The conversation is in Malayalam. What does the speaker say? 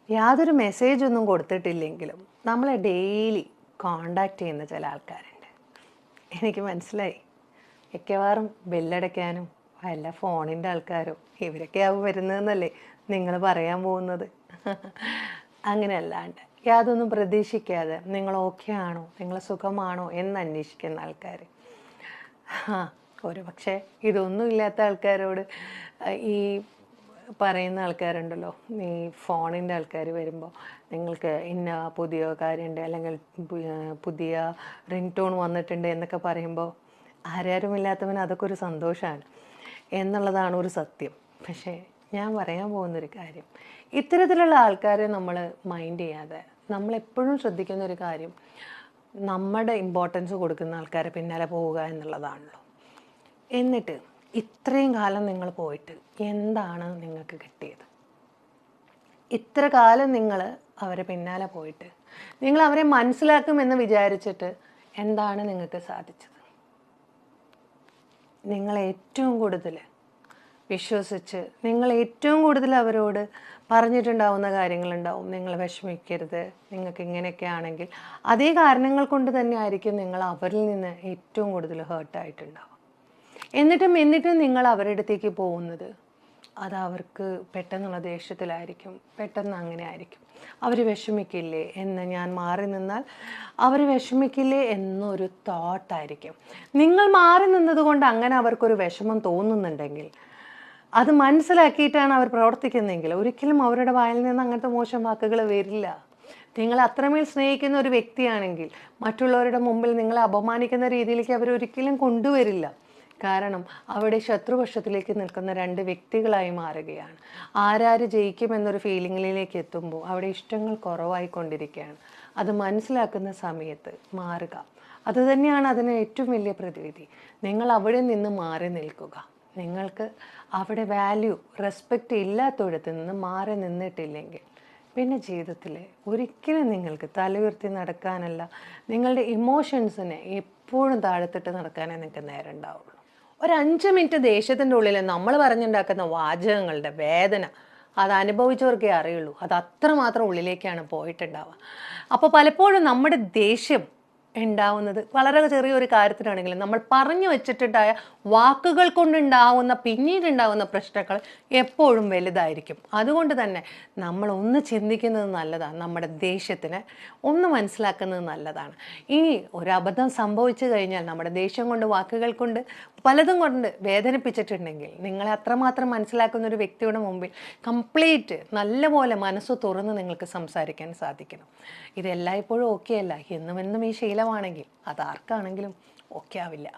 യാതൊരു മെസ്സേജൊന്നും കൊടുത്തിട്ടില്ലെങ്കിലും നമ്മളെ ഡെയിലി കോണ്ടാക്ട് ചെയ്യുന്ന ചില ആൾക്കാരുണ്ട്. എനിക്ക് മനസ്സിലായി, മിക്കവാറും ബെല്ലടയ്ക്കാനും വല്ല ഫോണിൻ്റെ ആൾക്കാരും ഇവരൊക്കെയാവും വരുന്നതെന്നല്ലേ നിങ്ങൾ പറയാൻ പോകുന്നത്. അങ്ങനെയല്ലാണ്ട് യാതൊന്നും പ്രതീക്ഷിക്കാതെ നിങ്ങൾ ഓക്കെ ആണോ, നിങ്ങൾ സുഖമാണോ എന്ന് അന്വേഷിക്കുന്ന ആൾക്കാർ. ഒരു പക്ഷേ ഇതൊന്നും ഇല്ലാത്ത ആൾക്കാരോട് ഈ പറയുന്ന ആൾക്കാരുണ്ടല്ലോ, ഈ ഫോണിൻ്റെ ആൾക്കാർ വരുമ്പോൾ നിങ്ങൾക്ക് ഇന്ന പുതിയ കാര്യമുണ്ട് അല്ലെങ്കിൽ പുതിയ റിംഗ് ടോൺ വന്നിട്ടുണ്ട് എന്നൊക്കെ പറയുമ്പോൾ ആരാരുമില്ലാത്തവന് അതൊക്കെ ഒരു സന്തോഷമാണ് എന്നുള്ളതാണ് ഒരു സത്യം. പക്ഷേ ഞാൻ പറയാൻ പോകുന്നൊരു കാര്യം, ഇത്തരത്തിലുള്ള ആൾക്കാരെ നമ്മൾ മൈൻഡ് ചെയ്യാതെ നമ്മളെപ്പോഴും ശ്രദ്ധിക്കുന്ന ഒരു കാര്യം നമ്മുടെ ഇമ്പോർട്ടൻസ് കൊടുക്കുന്ന ആൾക്കാരെ പിന്നാലെ പോവുക എന്നുള്ളതാണല്ലോ. എന്നിട്ട് ഇത്രയും കാലം നിങ്ങൾ പോയിട്ട് എന്താണ് നിങ്ങൾക്ക് കിട്ടിയത്? ഇത്ര കാലം നിങ്ങൾ അവരെ പിന്നാലെ പോയിട്ട് നിങ്ങൾ അവരെ മനസ്സിലാക്കുമെന്ന് വിചാരിച്ചിട്ട് എന്താണ് നിങ്ങൾക്ക് സാധിച്ചത്? നിങ്ങൾ ഏറ്റവും കൂടുതൽ വിശ്വസിച്ച് നിങ്ങൾ ഏറ്റവും കൂടുതൽ അവരോട് പറഞ്ഞിട്ടുണ്ടാവുന്ന കാര്യങ്ങളുണ്ടാവും. നിങ്ങൾ വിഷമിക്കരുത്, നിങ്ങൾക്ക് ഇങ്ങനെയൊക്കെ ആണെങ്കിൽ അതേ കാരണങ്ങൾ കൊണ്ട് തന്നെ ആയിരിക്കും നിങ്ങൾ അവരിൽ നിന്ന് ഏറ്റവും കൂടുതൽ ഹേർട്ടായിട്ടുണ്ടാവും. എന്നിട്ടും നിങ്ങൾ അവരുടെ അടുത്തേക്ക് പോകുന്നത് അത് അവർക്ക് പെട്ടെന്നുള്ള ദേഷ്യത്തിലായിരിക്കും, പെട്ടെന്ന് അങ്ങനെ ആയിരിക്കും. അവർ വിഷമിക്കില്ലേ എന്ന് ഞാൻ മാറി നിന്നാൽ അവർ വിഷമിക്കില്ലേ എന്നൊരു തോട്ടായിരിക്കും. നിങ്ങൾ മാറി നിന്നതുകൊണ്ട് അങ്ങനെ അവർക്കൊരു വിഷമം തോന്നുന്നുണ്ടെങ്കിൽ, അത് മനസ്സിലാക്കിയിട്ടാണ് അവർ പ്രവർത്തിക്കുന്നതെങ്കിൽ ഒരിക്കലും അവരുടെ വായിൽ നിന്ന് അങ്ങനത്തെ മോശം വാക്കുകൾ വരില്ല. നിങ്ങൾ അത്രമേൽ സ്നേഹിക്കുന്ന ഒരു വ്യക്തിയാണെങ്കിൽ മറ്റുള്ളവരുടെ മുമ്പിൽ നിങ്ങളെ അപമാനിക്കുന്ന രീതിയിലേക്ക് അവരൊരിക്കലും കൊണ്ടുവരില്ല. കാരണം അവിടെ ശത്രുപക്ഷത്തിലേക്ക് നിൽക്കുന്ന രണ്ട് വ്യക്തികളായി മാറുകയാണ്. ആരാര് ജയിക്കുമെന്നൊരു ഫീലിങ്ങിലേക്ക് എത്തുമ്പോൾ അവിടെ ഇഷ്ടങ്ങൾ കുറവായിക്കൊണ്ടിരിക്കുകയാണ്. അത് മനസ്സിലാക്കുന്ന സമയത്ത് മാറുക, അതുതന്നെയാണ് അതിന് ഏറ്റവും വലിയ പ്രതിവിധി. നിങ്ങൾ അവിടെ നിന്ന് മാറി നിൽക്കുക. നിങ്ങൾക്ക് അവിടെ വാല്യൂ, റെസ്പെക്റ്റ് ഇല്ലാത്തടത്ത് നിന്ന് മാറി നിന്നിട്ടില്ലെങ്കിൽ പിന്നെ ജീവിതത്തിൽ ഒരിക്കലും നിങ്ങൾക്ക് തലയുയർത്തി നടക്കാനല്ല, നിങ്ങളുടെ ഇമോഷൻസിനെ എപ്പോഴും താഴ്ത്തിട്ട് നടക്കാനേ നിങ്ങൾക്ക് നേരം ഉണ്ടാവുള്ളൂ. ഒരു 5 മിനിറ്റ് ദേഷ്യത്തിൻ്റെ ഉള്ളിൽ നമ്മൾ പറഞ്ഞുണ്ടാക്കുന്ന വാചകങ്ങളുടെ വേദന അത് അനുഭവിച്ചവർക്കേ അറിയുള്ളൂ. അത് അത്രമാത്രം ഉള്ളിലേക്കാണ് പോയിട്ടുണ്ടാവുക. അപ്പോൾ പലപ്പോഴും നമ്മുടെ ദേഷ്യം ഉണ്ടാവുന്നത് വളരെ ചെറിയൊരു കാര്യത്തിനാണെങ്കിലും നമ്മൾ പറഞ്ഞു വെച്ചിട്ടുണ്ടായ വാക്കുകൾ കൊണ്ടുണ്ടാവുന്ന പിന്നീടുണ്ടാവുന്ന പ്രശ്നങ്ങൾ എപ്പോഴും വലുതായിരിക്കും. അതുകൊണ്ട് തന്നെ നമ്മൾ ഒന്ന് ചിന്തിക്കുന്നത് നല്ലതാണ്, നമ്മുടെ ദേഷ്യത്തിനെ ഒന്ന് മനസ്സിലാക്കുന്നത് നല്ലതാണ്. ഇനി ഒരു അബദ്ധം സംഭവിച്ചു കഴിഞ്ഞാൽ നമ്മുടെ ദേഷ്യം കൊണ്ട്, വാക്കുകൾ കൊണ്ട്, പലതും കൊണ്ട് വേദനിപ്പിച്ചിട്ടുണ്ടെങ്കിൽ നിങ്ങളെ അത്രമാത്രം മനസ്സിലാക്കുന്ന ഒരു വ്യക്തിയുടെ മുമ്പിൽ കംപ്ലീറ്റ് നല്ലപോലെ മനസ്സ് തുറന്ന് നിങ്ങൾക്ക് സംസാരിക്കാൻ സാധിക്കണം. ഇതെല്ലായ്പ്പോഴും ഓക്കെ അല്ല, എന്നും ഈ ശീലമാണെങ്കിൽ അതാർക്കാണെങ്കിലും ഓക്കെ ആവില്ല.